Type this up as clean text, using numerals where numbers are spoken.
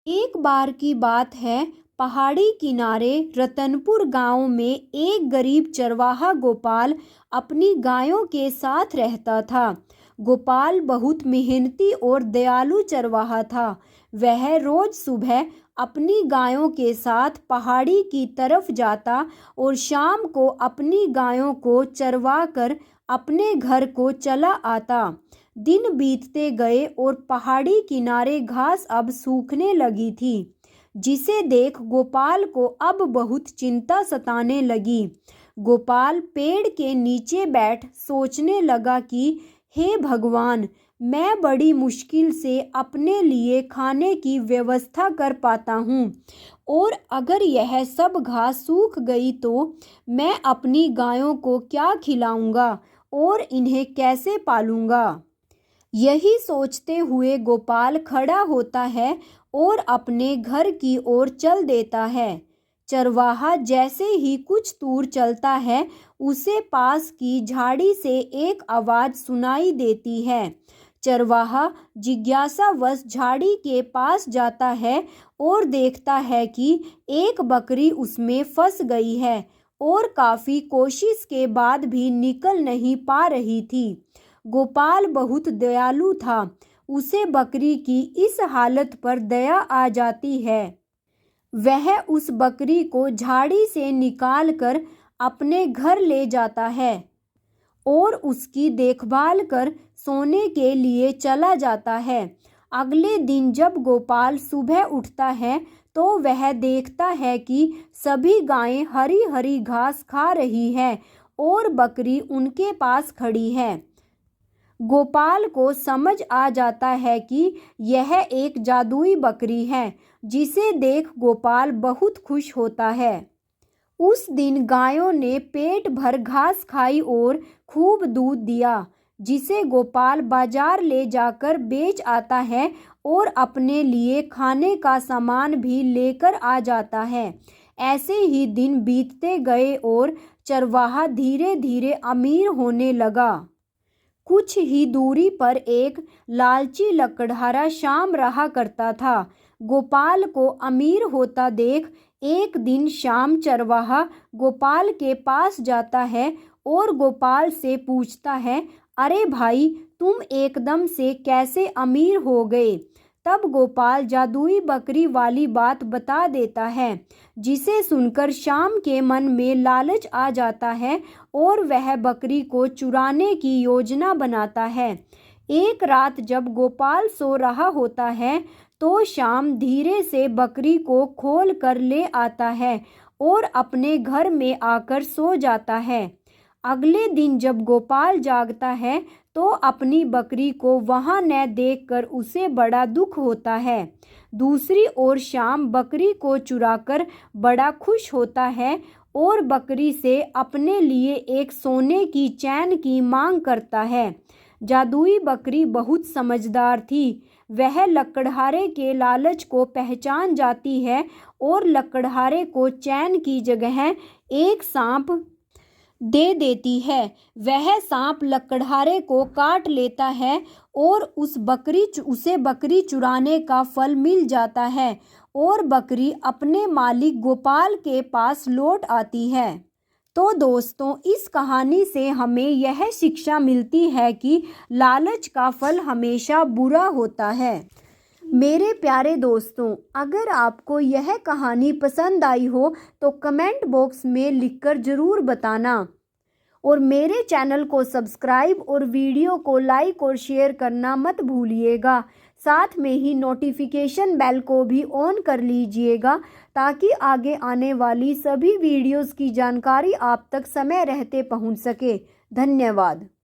एक बार की बात है, पहाड़ी किनारे रतनपुर गांव में एक गरीब चरवाहा गोपाल अपनी गायों के साथ रहता था। गोपाल बहुत मेहनती और दयालु चरवाहा था। वह रोज सुबह अपनी गायों के साथ पहाड़ी की तरफ जाता और शाम को अपनी गायों को चरवा कर अपने घर को चला आता। दिन बीतते गए और पहाड़ी किनारे घास अब सूखने लगी थी, जिसे देख गोपाल को अब बहुत चिंता सताने लगी। गोपाल पेड़ के नीचे बैठ सोचने लगा कि हे भगवान, मैं बड़ी मुश्किल से अपने लिए खाने की व्यवस्था कर पाता हूँ, और अगर यह सब घास सूख गई तो मैं अपनी गायों को क्या खिलाऊंगा और इन्हें कैसे पालूंगा। यही सोचते हुए गोपाल खड़ा होता है और अपने घर की ओर चल देता है। चरवाहा जैसे ही कुछ दूर चलता है, उसे पास की झाड़ी से एक आवाज़ सुनाई देती है। चरवाहा जिज्ञासावश झाड़ी के पास जाता है और देखता है कि एक बकरी उसमें फंस गई है और काफ़ी कोशिश के बाद भी निकल नहीं पा रही थी। गोपाल बहुत दयालु था। उसे बकरी की इस हालत पर दया आ जाती है। वह उस बकरी को झाड़ी से निकाल कर अपने घर ले जाता है और उसकी देखभाल कर सोने के लिए चला जाता है। अगले दिन जब गोपाल सुबह उठता है तो वह देखता है कि सभी गायें हरी हरी घास खा रही है और बकरी उनके पास खड़ी है। गोपाल को समझ आ जाता है कि यह एक जादुई बकरी है, जिसे देख गोपाल बहुत खुश होता है। उस दिन गायों ने पेट भर घास खाई और खूब दूध दिया, जिसे गोपाल बाजार ले जाकर बेच आता है और अपने लिए खाने का सामान भी लेकर आ जाता है। ऐसे ही दिन बीतते गए और चरवाहा धीरे धीरे अमीर होने लगा। कुछ ही दूरी पर एक लालची लकड़हारा शाम रहा करता था। गोपाल को अमीर होता देख एक दिन शाम चरवाहा गोपाल के पास जाता है और गोपाल से पूछता है, अरे भाई, तुम एकदम से कैसे अमीर हो गए। तब गोपाल जादुई बकरी वाली बात बता देता है, जिसे सुनकर शाम के मन में लालच आ जाता है और वह बकरी को चुराने की योजना बनाता है। एक रात जब गोपाल सो रहा होता है तो शाम धीरे से बकरी को खोल कर ले आता है और अपने घर में आकर सो जाता है। अगले दिन जब गोपाल जागता है तो अपनी बकरी को वहां न देखकर उसे बड़ा दुख होता है। दूसरी ओर शाम बकरी को चुराकर बड़ा खुश होता है और बकरी से अपने लिए एक सोने की चैन की मांग करता है। जादुई बकरी बहुत समझदार थी। वह लकड़हारे के लालच को पहचान जाती है और लकड़हारे को चैन की जगह एक सांप दे देती है। वह सांप लकड़हारे को काट लेता है और उसे बकरी चुराने का फल मिल जाता है और बकरी अपने मालिक गोपाल के पास लौट आती है। तो दोस्तों, इस कहानी से हमें यह शिक्षा मिलती है कि लालच का फल हमेशा बुरा होता है। मेरे प्यारे दोस्तों, अगर आपको यह कहानी पसंद आई हो तो कमेंट बॉक्स में लिखकर ज़रूर बताना, और मेरे चैनल को सब्सक्राइब और वीडियो को लाइक और शेयर करना मत भूलिएगा। साथ में ही नोटिफिकेशन बेल को भी ऑन कर लीजिएगा, ताकि आगे आने वाली सभी वीडियोस की जानकारी आप तक समय रहते पहुंच सके। धन्यवाद।